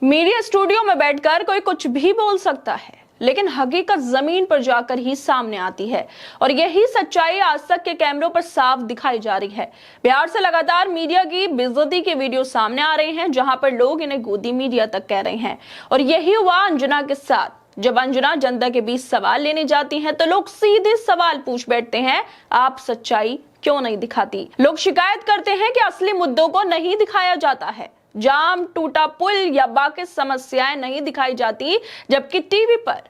Media studio में बैठकर कोई कुछ भी बोल सकता है, लेकिन हकीकत जमीन पर जाकर ही सामने आती है और यही सच्चाई आज तक के कैमरों पर साफ दिखाई जा रही है। बिहार से लगातार मीडिया की बेइज्जती के वीडियो सामने आ रहे हैं, जहां पर लोग इन्हें गोदी मीडिया तक कह रहे हैं। और यही हुआ अंजना के साथ। जब अंजना जनता के बीच सवाल लेने जाती हैं, तो लोग सीधे सवाल पूछ बैठते हैं, आप सच्चाई क्यों नहीं दिखाती। लोग शिकायत करते हैं कि असली मुद्दों को नहीं दिखाया जाता है, जाम, टूटा पुल या बाकी समस्याएं नहीं दिखाई जाती, जबकि टीवी पर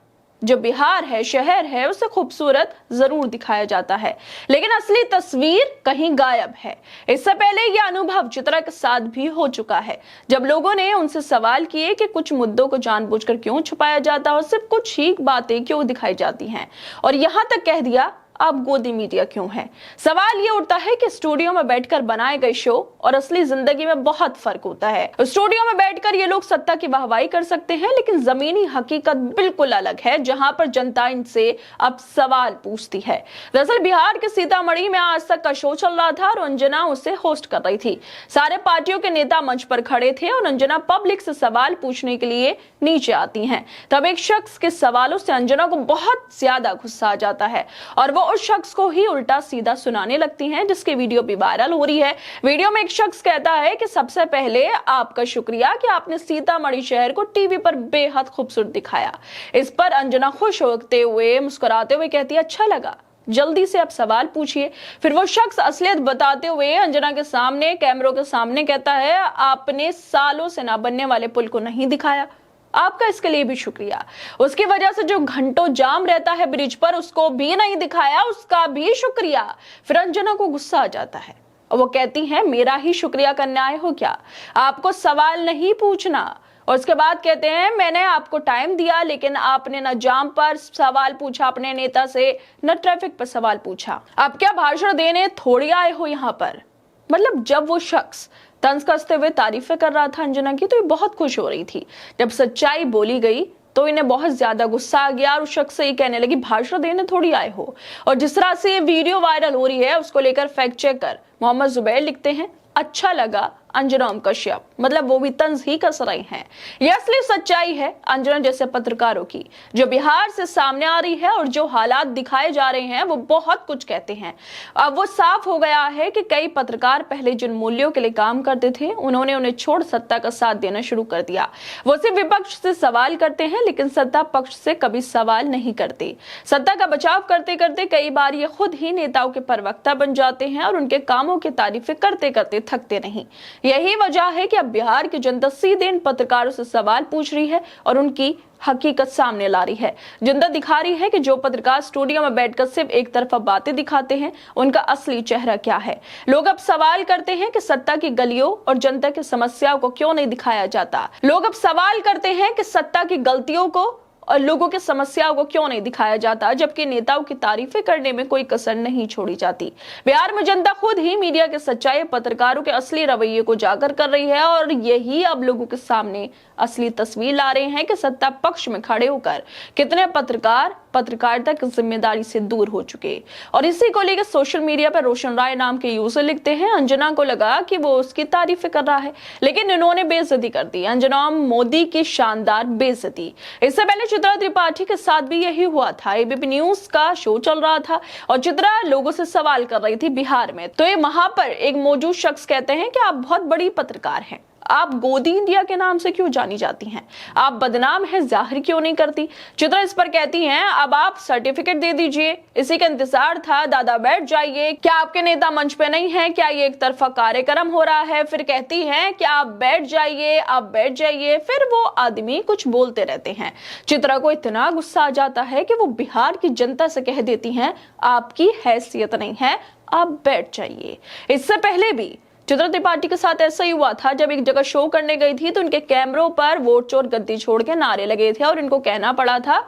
जो बिहार है, शहर है, उसे खूबसूरत जरूर दिखाया जाता है, लेकिन असली तस्वीर कहीं गायब है। इससे पहले यह अनुभव चित्रा के साथ भी हो चुका है, जब लोगों ने उनसे सवाल किए कि कुछ मुद्दों को जानबूझकर क्यों छुपाया जाता है और सिर्फ कुछ ही बातें क्यों दिखाई जाती हैं, और यहां तक कह दिया आप गोदी मीडिया क्यों है। सवाल ये उठता है कि स्टूडियो में बैठकर बनाए गए शो और असली जिंदगी में बहुत फर्क होता है। स्टूडियो में बैठकर ये लोग सत्ता की वाहवाही कर सकते हैं, लेकिन जमीनी हकीकत बिल्कुल अलग है, जहां पर जनता इनसे अब सवाल पूछती है। दरअसल बिहार के सीतामढ़ी में आज तक का शो चल रहा था और अंजना उसे होस्ट कर रही थी। सारे पार्टियों के नेता मंच पर खड़े थे और अंजना पब्लिक से सवाल पूछने के लिए नीचे आती हैं। तब एक शख्स के सवालों से अंजना को बहुत ज्यादा गुस्सा आ जाता है और वो उस शख्स को ही उल्टा सीधा सुनाने लगती हैं, जिसकी वीडियो भी वायरल हो रही है। वीडियो में एक शख्स कहता है कि सबसे पहले आपका शुक्रिया कि आपने सीतामढ़ी शहर को टीवी पर बेहद खूबसूरत दिखाया। इस पर अंजना खुश होते हुए, मुस्कुराते हुए कहती है, अच्छा लगा, जल्दी से आप सवाल पूछिए। फिर वो शख्स असलियत बताते हुए अंजना के सामने, कैमरों के सामने कहता है, आपने सालों से ना बनने वाले पुल को नहीं दिखाया, आपका इसके लिए भी शुक्रिया। उसकी वजह से जो घंटों जाम रहता है ब्रिज पर, उसको भी नहीं दिखाया, उसका भी शुक्रिया। फिर अंजना को गुस्सा आ जाता है और वो कहती है, मेरा ही शुक्रिया करने आए हो क्या, आपको सवाल नहीं पूछना। और उसके बाद कहते हैं, मैंने आपको टाइम दिया, लेकिन आपने न जाम पर सवाल पूछा अपने नेता से, न ट्रैफिक पर सवाल पूछा। आप क्या भाषण देने थोड़ी आए हो यहाँ पर। मतलब जब वो शख्स तंज कसते हुए तारीफें कर रहा था अंजना की, तो ये बहुत खुश हो रही थी। जब सच्चाई बोली गई तो इन्हें बहुत ज्यादा गुस्सा आ गया और उस शख्स से ये कहने लगी, भाषण देने थोड़ी आए हो। और जिस तरह से ये वीडियो वायरल हो रही है, उसको लेकर फैक्ट चेकर मोहम्मद जुबैर लिखते हैं, अच्छा लगा अंजना कश्यप, मतलब वो भी तंज ही कस रहे हैं। ये असली सच्चाई है अंजना जैसे पत्रकारों की, जो बिहार से सामने आ रही है, और जो हालात दिखाए जा रहे हैं वो बहुत कुछ कहते हैं। अब वो साफ हो गया है कि कई पत्रकार पहले जिन मूल्यों के लिए काम करते थे, उन्होंने उन्हें छोड़ सत्ता का साथ देना शुरू कर दिया। वो सिर्फ विपक्ष से सवाल करते हैं, लेकिन सत्ता पक्ष से कभी सवाल नहीं करते। सत्ता का बचाव करते करते कई बार ये खुद ही नेताओं के प्रवक्ता बन जाते हैं और उनके कामों की तारीफें करते करते थकते नहीं। यही वजह है कि अब बिहार की जनता सीधे इन पत्रकारों से सवाल पूछ रही है और उनकी हकीकत सामने ला रही है। जनता दिखा रही है कि जो पत्रकार स्टूडियो में बैठकर सिर्फ एक तरफा बातें दिखाते हैं, उनका असली चेहरा क्या है। लोग अब सवाल करते हैं कि सत्ता की गलियों और जनता की समस्याओं को क्यों नहीं दिखाया जाता। लोग अब सवाल करते हैं कि सत्ता की गलतियों को और लोगों की समस्याओं को क्यों नहीं दिखाया जाता, जबकि नेताओं की तारीफें करने में कोई कसर नहीं छोड़ी जाती। बिहार में जनता खुद ही मीडिया के सच्चाई, पत्रकारों के असली रवैये को जाकर कर रही है, और यही अब लोगों के सामने असली तस्वीर ला रहे हैं कि सत्ता पक्ष में खड़े होकर कितने पत्रकार पत्रकारिता की जिम्मेदारी से दूर हो चुके। और इसी को लेकर सोशल मीडिया पर रोशन राय नाम के यूजर लिखते हैं, अंजना को लगा कि वो उसकी तारीफें कर रहा है, लेकिन इन्होंने बेइज्जती कर दी। अंजना मोदी की शानदार बेइज्जती। इससे पहले चित्रा त्रिपाठी के साथ भी यही हुआ था। एबीपी न्यूज का शो चल रहा था और चित्रा लोगों से सवाल कर रही थी बिहार में, तो ये वहां पर एक मौजूद शख्स कहते हैं कि आप बहुत बड़ी पत्रकार हैं, आप गोदी इंडिया के नाम से क्यों जानी जाती हैं, आप बदनाम हैं, जाहिर क्यों नहीं करती। चित्रा इस पर कहती हैं, अब आप सर्टिफिकेट दे दीजिए, इसी का इंतजार था, दादा बैठ जाइए, क्या आपके नेता मंच पे नहीं है, क्या ये एक तरफा कार्यक्रम हो रहा है। फिर कहती हैं कि आप बैठ जाइए, आप बैठ जाइए। फिर वो आदमी कुछ बोलते रहते हैं। चित्रा को इतना गुस्सा आ जाता है कि वो बिहार की जनता से कह देती हैं, आपकी हैसियत नहीं है, आप बैठ जाइए। इससे पहले भी चित्रा त्रिपाठी के साथ ऐसा ही हुआ था। जब एक जगह शो करने गई थी तो उनके कैमरों पर वोट चोर गद्दी छोड़ के नारे लगे थे और इनको कहना पड़ा था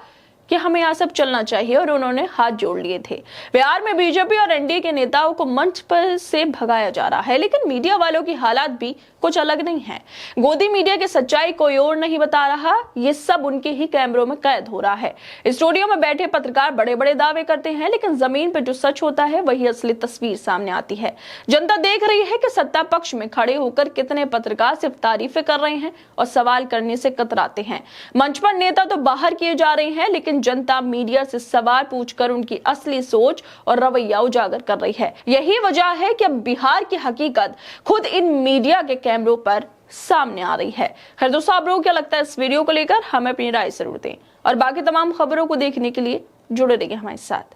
कि हमें यहाँ सब चलना चाहिए और उन्होंने हाथ जोड़ लिए थे। बिहार में बीजेपी और एनडीए के नेताओं को मंच पर से भगाया जा रहा है, लेकिन मीडिया वालों की हालात भी कुछ अलग नहीं है। गोदी मीडिया की सच्चाई कोई और नहीं बता रहा, ये सब उनके ही कैमरों में कैद हो रहा है। स्टूडियो में बैठे पत्रकार बड़े बड़े दावे करते हैं, लेकिन जमीन पर जो सच होता है वही असली तस्वीर सामने आती है। जनता देख रही है कि सत्ता पक्ष में खड़े होकर कितने पत्रकार सिर्फ तारीफें कर रहे हैं और सवाल करने से कतराते हैं। मंच पर नेता तो बाहर किए जा रहे हैं, लेकिन जनता मीडिया से सवाल पूछकर उनकी असली सोच और रवैया उजागर कर रही है। यही वजह है कि अब बिहार की हकीकत खुद इन मीडिया के कैमरों पर सामने आ रही है। खैर दोस्तों, आप लोगों को क्या लगता है इस वीडियो को लेकर? हमें अपनी राय जरूर दें और बाकी तमाम खबरों को देखने के लिए जुड़े रहिए हमारे साथ।